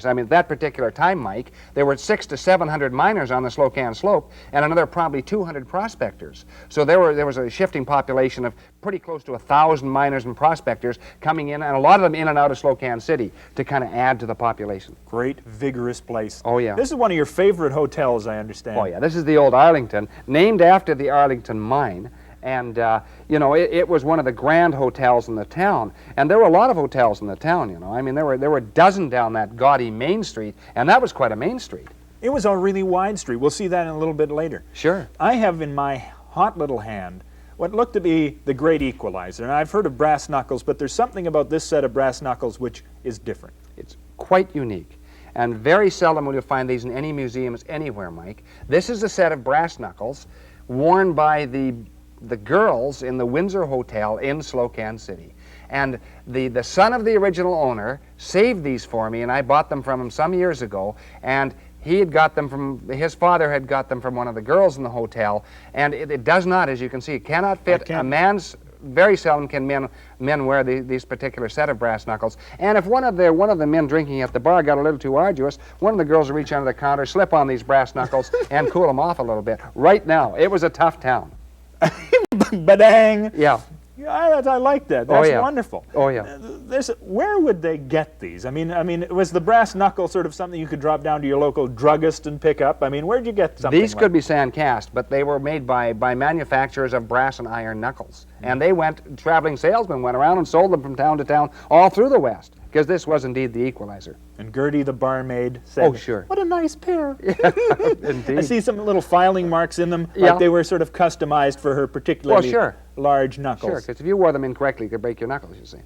miners. I mean, at that particular time, Mike, there were 600 to 700 miners on the Slocan slope and another probably 200 prospectors. So there was a shifting population of pretty close to 1,000 miners and prospectors coming in, and a lot of them in and out of Slocan City to kind of add to the population. Great, vigorous place. Oh, yeah. This is one of your favorite hotels, I understand. Oh, yeah. This is the old Arlington, named after the Arlington mine. And, you know, it was one of the grand hotels in the town. And there were a lot of hotels in the town, you know. I mean, there were a dozen down that gaudy Main Street, and that was quite a main street. It was a really wide street. We'll see that in a little bit later. Sure. I have in my hot little hand what looked to be the great equalizer. And I've heard of brass knuckles, but there's something about this set of brass knuckles which is different. It's quite unique. And very seldom will you find these in any museums anywhere, Mike. This is a set of brass knuckles worn by the girls in the Windsor Hotel in Slocan City. And the son of the original owner saved these for me, and I bought them from him some years ago, and he had got them from, his father had got them from one of the girls in the hotel, and it does not, as you can see, it cannot fit a man's, very seldom can men wear these particular set of brass knuckles. And if one of the men drinking at the bar got a little too arduous, one of the girls would reach under the counter, slip on these brass knuckles, and cool them off a little bit. Right now, it was a tough town. Badang! Yeah. Yeah, I like that. That's wonderful. Oh, yeah. Where would they get these? I mean, was the brass knuckle sort of something you could drop down to your local druggist and pick up? I mean, where'd you get something These could be sand cast, but they were made by manufacturers of brass and iron knuckles. And they traveling salesmen went around and sold them from town to town all through the West, because this was indeed the equalizer. And Gertie, the barmaid, said, "Oh, sure. What a nice pair." Yeah, indeed. I see some little filing marks in them, like they were sort of customized for her particularly large knuckles. Sure, because if you wore them incorrectly, you could break your knuckles, you see.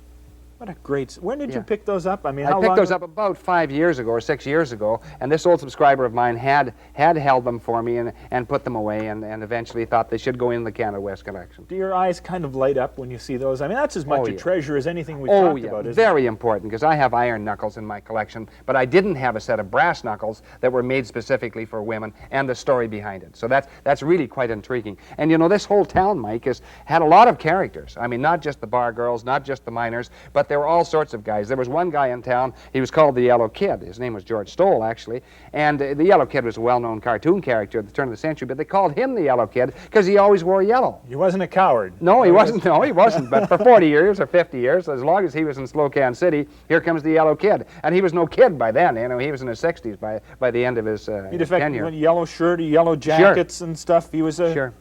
What a great... When did you pick those up? I mean, I picked those up about 5 years ago or 6 years ago, and this old subscriber of mine had held them for me and put them away, and eventually thought they should go in the Canada West collection. Do your eyes kind of light up when you see those? I mean, that's as much a treasure as anything we've talked about, isn't it? Very important, because I have iron knuckles in my collection, but I didn't have a set of brass knuckles that were made specifically for women, and the story behind it. So that's really quite intriguing. And you know, this whole town, Mike, had a lot of characters. I mean, not just the bar girls, not just the miners, but there were all sorts of guys. There was one guy in town, he was called the Yellow Kid. His name was George Stoll, actually. And the Yellow Kid was a well-known cartoon character at the turn of the century, but they called him the Yellow Kid because he always wore yellow. He wasn't a coward. No, he wasn't. No, he wasn't. But for 40 years or 50 years, as long as he was in Slocan City, here comes the Yellow Kid. And he was no kid by then. You know, he was in his 60s by the end of his tenure. Yellow shirt, yellow jackets and stuff. He was a... Sure.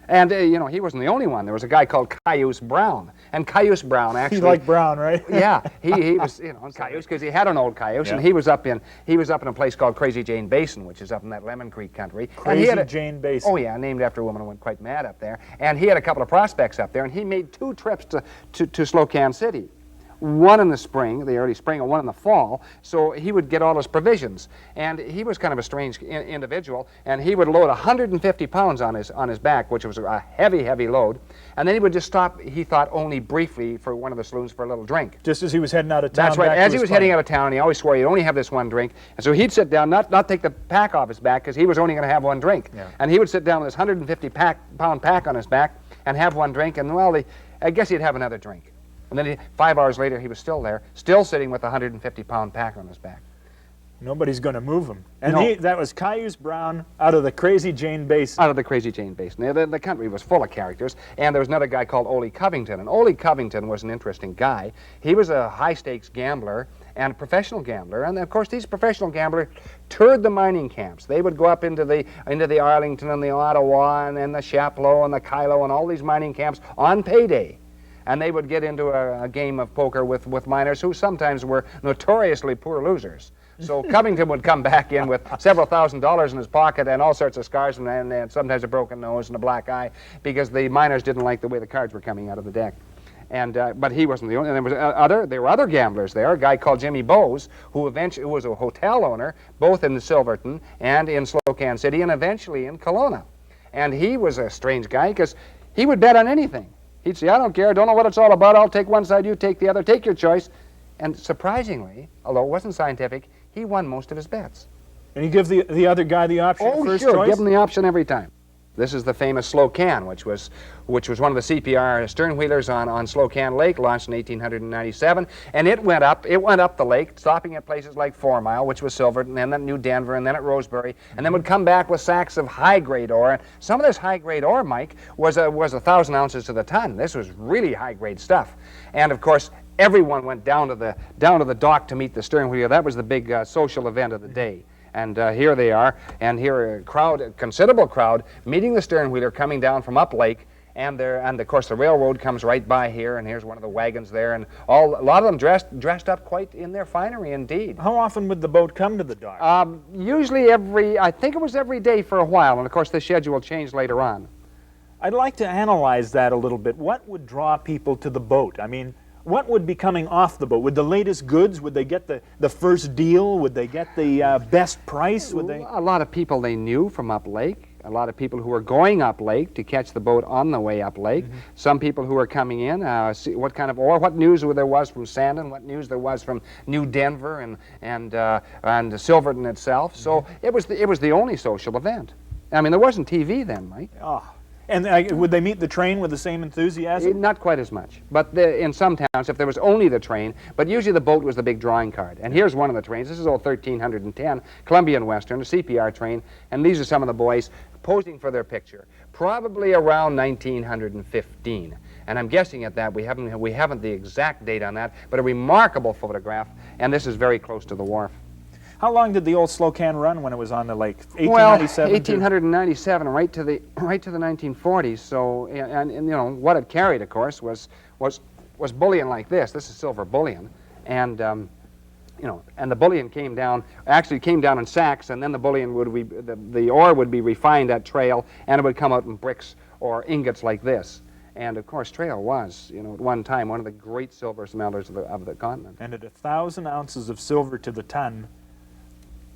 And, you know, he wasn't the only one. There was a guy called Cayuse Brown. And Cayuse Brown actually... He liked Brown, right? Yeah. He was, you know, Cayuse, because he had an old Cayuse, and he was up in a place called Crazy Jane Basin, which is up in that Lemon Creek country. Crazy Jane Basin. Oh, yeah, named after a woman who went quite mad up there. And he had a couple of prospects up there, and he made 2 trips to Slocan City. One in the spring, the early spring, and one in the fall, so he would get all his provisions. And he was kind of a strange individual, and he would load 150 pounds on his back, which was a heavy, heavy load, and then he would just stop, he thought, only briefly for one of the saloons for a little drink. Just as he was heading out of town? That's right. As he was heading out of town, he always swore he'd only have this one drink, and so he'd sit down, not take the pack off his back, because he was only going to have one drink. Yeah. And he would sit down with this 150-pound pack on his back and have one drink, and, well, I guess he'd have another drink. And then 5 hours later, he was still there, still sitting with a 150-pound pack on his back. Nobody's going to move him. And that was Cayuse Brown out of the Crazy Jane Basin. Out of the Crazy Jane Basin. The country was full of characters, and there was another guy called Ole Covington. And Ole Covington was an interesting guy. He was a high-stakes gambler and a professional gambler. And, of course, these professional gamblers toured the mining camps. They would go up into the Arlington and the Ottawa and the Chapleau and the Kylo and all these mining camps on payday. And they would get into a game of poker with miners who sometimes were notoriously poor losers. So Covington would come back in with several $1,000s in his pocket and all sorts of scars and sometimes a broken nose and a black eye because the miners didn't like the way the cards were coming out of the deck. And but he wasn't the only. And there were other gamblers there. A guy called Jimmy Bowes, who eventually was a hotel owner, both in Silverton and in Slocan City, and eventually in Kelowna. And he was a strange guy because he would bet on anything. He'd say, "I don't care, don't know what it's all about, I'll take one side, you take the other, take your choice." And surprisingly, although it wasn't scientific, he won most of his bets. And you give the other guy the option first choice? Oh, sure, give him the option every time. This is the famous Slocan, which was one of the CPR stern wheelers on Slokan Lake, launched in 1897, and it went up the lake, stopping at places like 4 Mile, which was Silverton, and then New Denver, and then at Rosebery, and then would come back with sacks of high-grade ore. Some of this high-grade ore, Mike, was 1,000 ounces to the ton. This was really high-grade stuff, and of course, everyone went down to the dock to meet the stern wheeler. That was the big social event of the day. And here they are, and here a considerable crowd, meeting the stern wheeler coming down from up lake, and of course the railroad comes right by here, and here's one of the wagons there, and a lot of them dressed up quite in their finery indeed. How often would the boat come to the dock? Usually I think it was every day for a while, and of course the schedule changed later on. I'd like to analyze that a little bit. What would draw people to the boat? I mean, what would be coming off the boat? Would the latest goods? Would they get the first deal? Would they get the best price? Would they? A lot of people they knew from up lake. A lot of people who were going up lake to catch the boat on the way up lake. Mm-hmm. Some people who were coming in, see what kind of ore, what news there was from Sandon, what news there was from New Denver and Silverton itself. Mm-hmm. So it was the only social event. I mean, there wasn't TV then, Mike. Oh. And would they meet the train with the same enthusiasm? Not quite as much. But in some towns, if there was only the train, but usually the boat was the big drawing card. And here's one of the trains. This is old 1310, Columbia and Western, a CPR train. And these are some of the boys posing for their picture, probably around 1915. And I'm guessing at that. We haven't the exact date on that, but a remarkable photograph. And this is very close to the wharf. How long did the old Slocan run when it was on the lake? 1897. Well, 1897, right to the 1940s. So, and you know what it carried, of course, was bullion like this. This is silver bullion, and you know, and the bullion came down in sacks, and then the bullion the ore would be refined at trail, and it would come out in bricks or ingots like this. And of course, Trail was, you know, at one time one of the great silver smelters of the continent. And at 1,000 ounces of silver to the ton,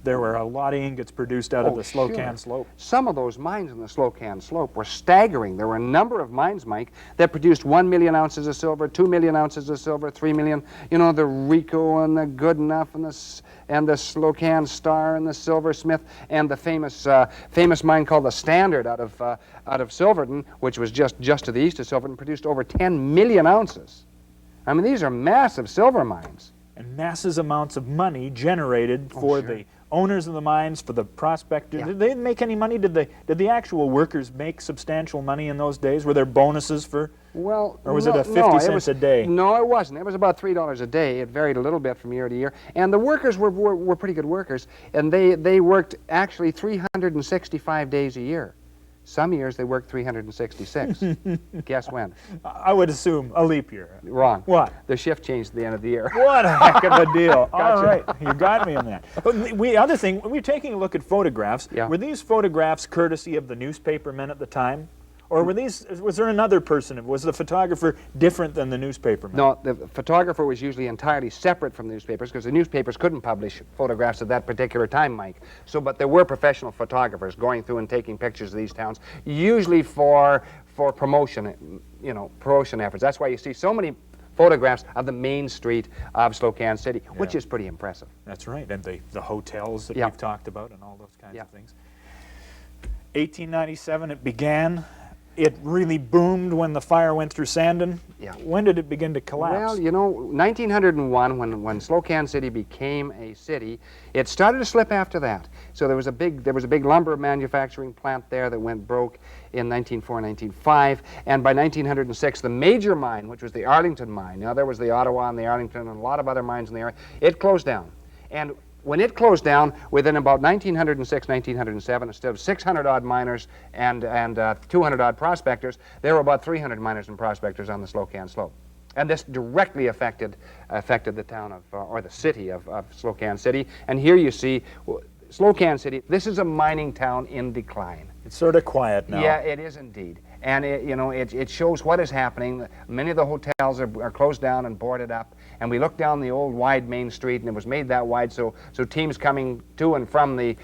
there were a lot of ingots produced out of the Slocan slope. Some of those mines in the Slocan slope were staggering. There were a number of mines, Mike, that produced 1 million ounces of silver, 2 million ounces of silver, 3 million. You know, the Rico and the Goodenough and the Slocan Star and the Silversmith and the famous mine called the Standard out of Silverton, which was just to the east of Silverton, produced over 10 million ounces. I mean, these are massive silver mines. And massive amounts of money generated for the owners of the mines, for the prospectors. Yeah. Did they make any money? Did the actual workers make substantial money in those days? Were there bonuses for? Well, or was it a 50 cents a day? No, it wasn't. It was about $3 a day. It varied a little bit from year to year. And the workers were pretty good workers, and they worked actually 365 days a year. Some years they worked 366. Guess when? I would assume a leap year. Wrong. What? The shift changed at the end of the year. What a heck of a deal. All right, you got me on that. Other thing, we were taking a look at photographs. Yeah. Were these photographs courtesy of the newspapermen at the time? Or was there another person? Was the photographer different than the newspaperman? No, the photographer was usually entirely separate from the newspapers because the newspapers couldn't publish photographs at that particular time, Mike. But there were professional photographers going through and taking pictures of these towns, usually for promotion, promotion efforts. That's why you see so many photographs of the main street of Slocan City, which is pretty impressive. That's right, and the hotels that we've talked about and all those kinds of things. 1897 it began. It really boomed when the fire went through Sandon. Yeah. When did it begin to collapse? Well, 1901, when Slocan City became a city, it started to slip after that. So there was a big lumber manufacturing plant there that went broke in 1904, 1905, and by 1906, the major mine, which was the Arlington mine, there was the Ottawa and the Arlington and a lot of other mines in the area, it closed down. And when it closed down, within about 1906, 1907, instead of 600-odd miners and 200-odd prospectors, there were about 300 miners and prospectors on the Slocan slope. And this directly affected the town or the city of Slocan City. And here you see Slocan City. This is a mining town in decline. It's sort of quiet now. Yeah, it is indeed. And it shows what is happening. Many of the hotels are closed down and boarded up. And we look down the old wide main street, and it was made that wide so teams coming to and from the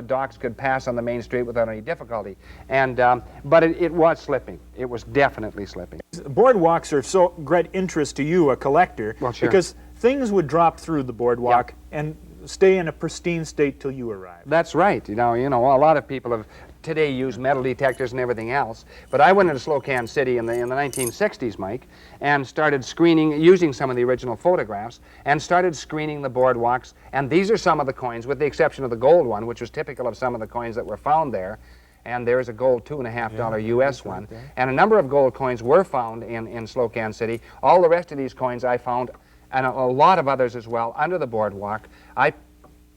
docks could pass on the main street without any difficulty. And but it was slipping. It was definitely slipping. Boardwalks are of so great interest to you, a collector, because things would drop through the boardwalk and stay in a pristine state till you arrived. That's right. A lot of people have today use metal detectors and everything else. But I went into Slocan City in the 1960s, Mike, and started screening, using some of the original photographs, and started screening the boardwalks. And these are some of the coins, with the exception of the gold one, which was typical of some of the coins that were found there. And there's a gold $2.50 US one. And a number of gold coins were found in Slocan City. All the rest of these coins I found, and a lot of others as well, under the boardwalk. I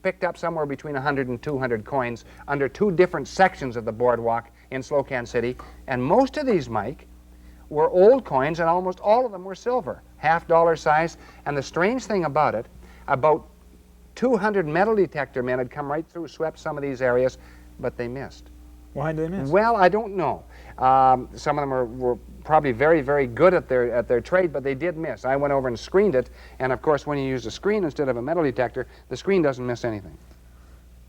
picked up somewhere between 100 and 200 coins under two different sections of the boardwalk in Slocan City. And most of these, Mike, were old coins, and almost all of them were silver, $half size. And the strange thing about it, about 200 metal detector men had come right through, swept some of these areas, but they missed. Why did they miss? Well, I don't know. Some of them were probably very, very good at their trade, but they did miss. I went over and screened it, and of course, when you use a screen instead of a metal detector, the screen doesn't miss anything.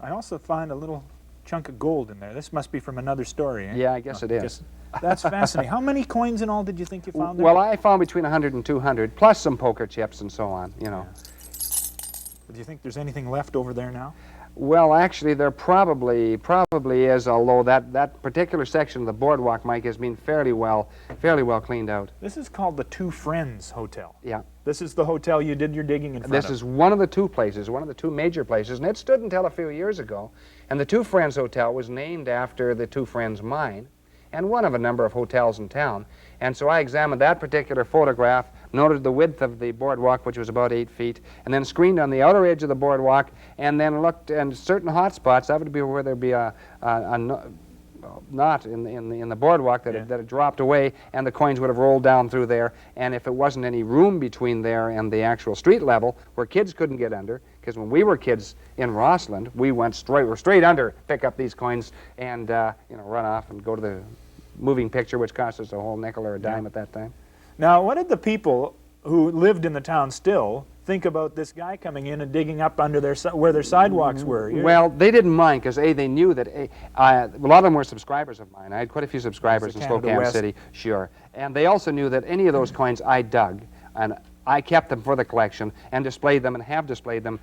I also find a little chunk of gold in there. This must be from another story, eh? Yeah, I guess it is. That's fascinating. How many coins in all did you think you found there? Well, I found between 100 and 200, plus some poker chips and so on, you know. Yeah. Do you think there's anything left over there now? Well, actually, there probably is, although that particular section of the boardwalk, Mike, has been fairly well cleaned out. This is called the Two Friends Hotel. Yeah. This is the hotel you did your digging in front of. This is one of the two places, one of the two major places, and it stood until a few years ago. And the Two Friends Hotel was named after the Two Friends mine, and one of a number of hotels in town. And so I examined that particular photograph, noted the width of the boardwalk, which was about 8 feet, and then screened on the outer edge of the boardwalk, and then looked in certain hot spots. That would be where there'd be a knot in the boardwalk that had dropped away, and the coins would have rolled down through there. And if it wasn't any room between there and the actual street level, where kids couldn't get under, because when we were kids in Rossland, we went straight under, pick up these coins, and run off and go to the moving picture, which cost us a whole nickel or a dime at that time. Now, what did the people who lived in the town still think about this guy coming in and digging up under where their sidewalks were? Well, they didn't mind, because they knew that a lot of them were subscribers of mine. I had quite a few subscribers in Slocan City, sure. And they also knew that any of those coins I dug, and I kept them for the collection and displayed them, and have displayed them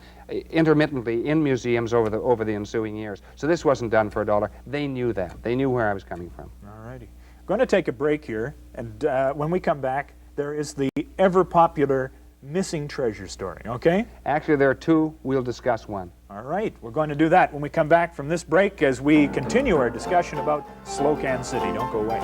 intermittently in museums over the ensuing years. So this wasn't done for $1. They knew that. They knew where I was coming from. All righty. Going to take a break here, and when we come back, there is the ever-popular missing treasure story, okay? Actually, there are two. We'll discuss one. All right. We're going to do that when we come back from this break as we continue our discussion about Slocan City. Don't go away.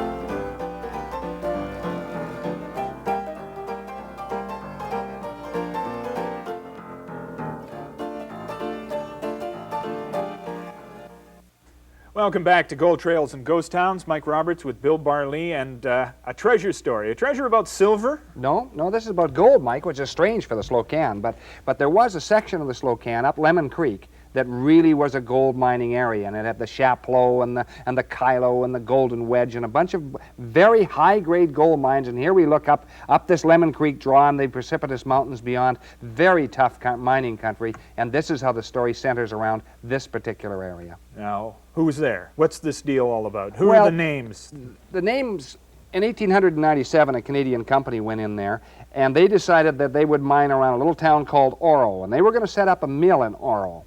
Welcome back to Gold Trails and Ghost Towns. Mike Roberts with Bill Barley, and a treasure story. A treasure about silver? No, this is about gold, Mike, which is strange for the Slocan. But there was a section of the Slocan up Lemon Creek that really was a gold mining area, and it had the Chapleau and the Kylo and the Golden Wedge and a bunch of very high-grade gold mines. And here we look up this Lemon Creek draw and the precipitous mountains beyond. Very tough mining country, and this is how the story centers around this particular area. Now, who's there? What's this deal all about? Who are the names? The names, in 1897, a Canadian company went in there, and they decided that they would mine around a little town called Oro, and they were going to set up a mill in Oro.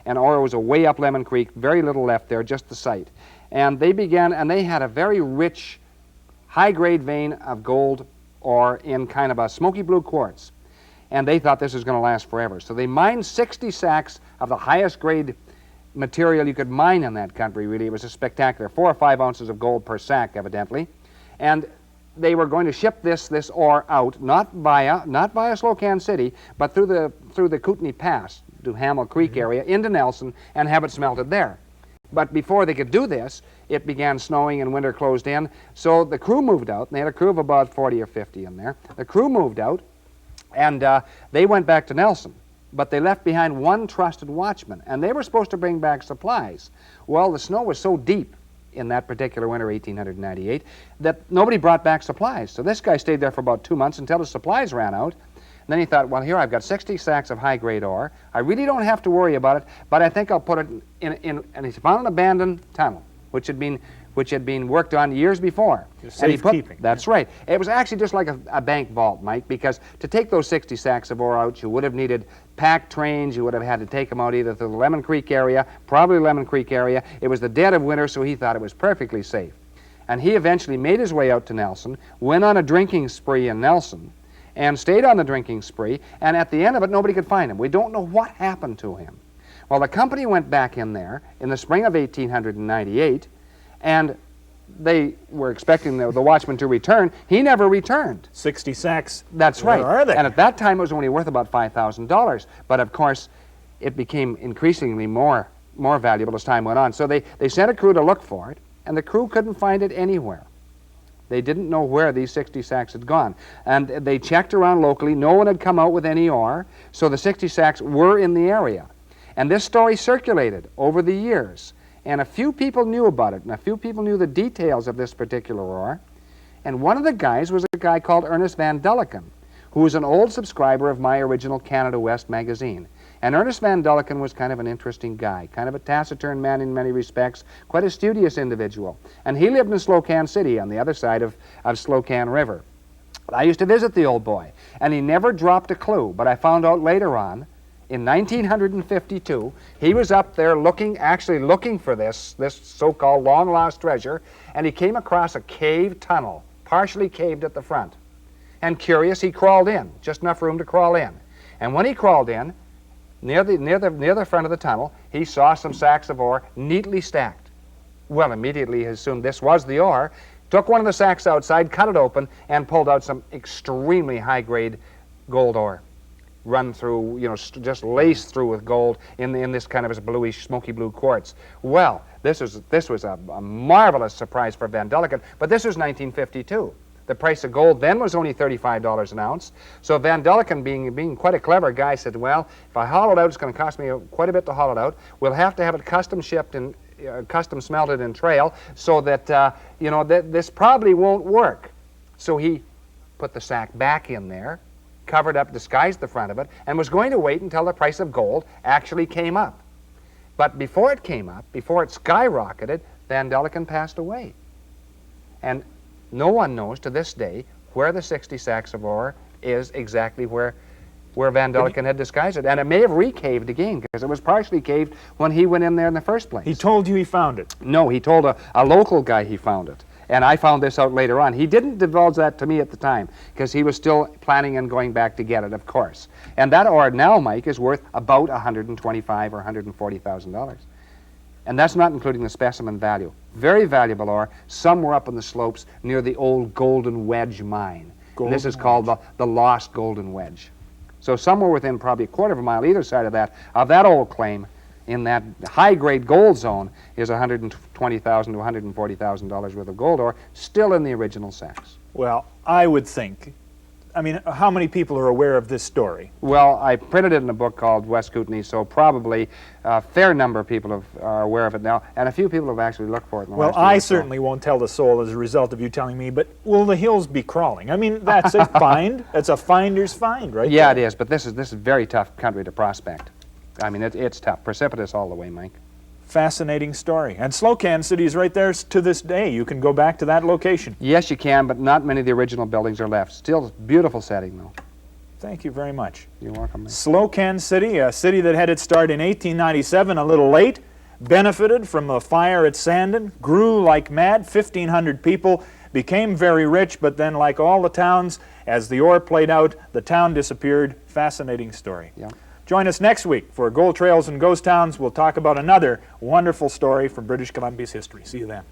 And Oro was away up Lemon Creek, very little left there, just the site. And they began, and they had a very rich, high-grade vein of gold ore in kind of a smoky blue quartz. And they thought this was going to last forever. So they mined 60 sacks of the highest grade material you could mine in that country, really. It was a spectacular, 4 or 5 ounces of gold per sack, evidently. And they were going to ship this ore out, not via Slocan City, but through the Kootenai Pass, to Hamel Creek area, into Nelson, and have it smelted there. But before they could do this, it began snowing and winter closed in, so the crew moved out, and they had a crew of about 40 or 50 in there. The crew moved out, and they went back to Nelson, but they left behind one trusted watchman, and they were supposed to bring back supplies. Well, the snow was so deep in that particular winter, 1898, that nobody brought back supplies. So this guy stayed there for about 2 months until his supplies ran out. And then he thought, well, here I've got 60 sacks of high-grade ore. I really don't have to worry about it, but I think I'll put it in and he found an abandoned tunnel, which had been which had been worked on years before. Safekeeping. That's right. It was actually just like a bank vault, Mike, because to take those 60 sacks of ore out, you would have needed pack trains. You would have had to take them out either through the Lemon Creek area, probably Lemon Creek area. It was the dead of winter, so he thought it was perfectly safe. And he eventually made his way out to Nelson, went on a drinking spree in Nelson, and stayed on the drinking spree, and at the end of it, nobody could find him. We don't know what happened to him. Well, the company went back in there in the spring of 1898, and they were expecting the watchman to return. He never returned. 60 sacks. That's right. Where are they? And at that time, it was only worth about $5,000. But of course, it became increasingly more valuable as time went on. So they sent a crew to look for it, and the crew couldn't find it anywhere. They didn't know where these 60 sacks had gone. And they checked around locally. No one had come out with any ore, so the 60 sacks were in the area. And this story circulated over the years. And a few people knew about it, and a few people knew the details of this particular ore. And one of the guys was a guy called Ernest Van Dulliken, who was an old subscriber of my original Canada West magazine. And Ernest Van Dulliken was kind of an interesting guy, kind of a taciturn man in many respects, quite a studious individual. And he lived in Slocan City on the other side of Slocan River. I used to visit the old boy, and he never dropped a clue, but I found out later on, in 1952, he was up there actually looking for this so-called long-lost treasure, and he came across a cave tunnel, partially caved at the front. And curious, he crawled in, just enough room to crawl in. And when he crawled in, near the front of the tunnel, he saw some sacks of ore neatly stacked. Well, immediately he assumed this was the ore, took one of the sacks outside, cut it open, and pulled out some extremely high-grade gold ore. Run through, just laced through with gold in this kind of a bluish, smoky blue quartz. Well, this was a marvelous surprise for Van Dulliken, but this was 1952. The price of gold then was only $35 an ounce. So Van Dulliken, being quite a clever guy, said, well, if I haul it out, it's going to cost me quite a bit to haul it out. We'll have to have it custom shipped and custom smelted in trail, so that, this probably won't work. So he put the sack back in there, covered up, disguised the front of it, and was going to wait until the price of gold actually came up. But before it came up, before it skyrocketed, Van Dulliken passed away. And no one knows to this day where the 60 sacks of ore is exactly where Van Dulliken had disguised it. And it may have recaved again, because it was partially caved when he went in there in the first place. He told you he found it? No, he told a local guy he found it. And I found this out later on. He didn't divulge that to me at the time, because he was still planning on going back to get it, of course. And that ore now, Mike, is worth about $125,000 or $140,000. And that's not including the specimen value. Very valuable ore, somewhere up in the slopes near the old Golden Wedge mine. And this is called the Lost Golden Wedge. So somewhere within probably a quarter of a mile either side of that old claim, in that high-grade gold zone, is $120,000 to $140,000 worth of gold ore, still in the original sacks. Well, I would think, how many people are aware of this story? Well, I printed it in a book called West Kootenai, so probably a fair number of people are aware of it now, and a few people have actually looked for it in the last year. I certainly won't tell the soul as a result of you telling me, but will the hills be crawling? That's a find. It's a finder's find, right? Yeah, it is, but this is very tough country to prospect. It's tough. Precipitous all the way, Mike. Fascinating story. And Slocan City is right there to this day. You can go back to that location. Yes, you can, but not many of the original buildings are left. Still a beautiful setting, though. Thank you very much. You're welcome, Mike. Slocan City, a city that had its start in 1897, a little late, benefited from a fire at Sandon, grew like mad, 1,500 people, became very rich, but then, like all the towns, as the ore played out, the town disappeared. Fascinating story. Yeah. Join us next week for Gold Trails and Ghost Towns. We'll talk about another wonderful story from British Columbia's history. See you then.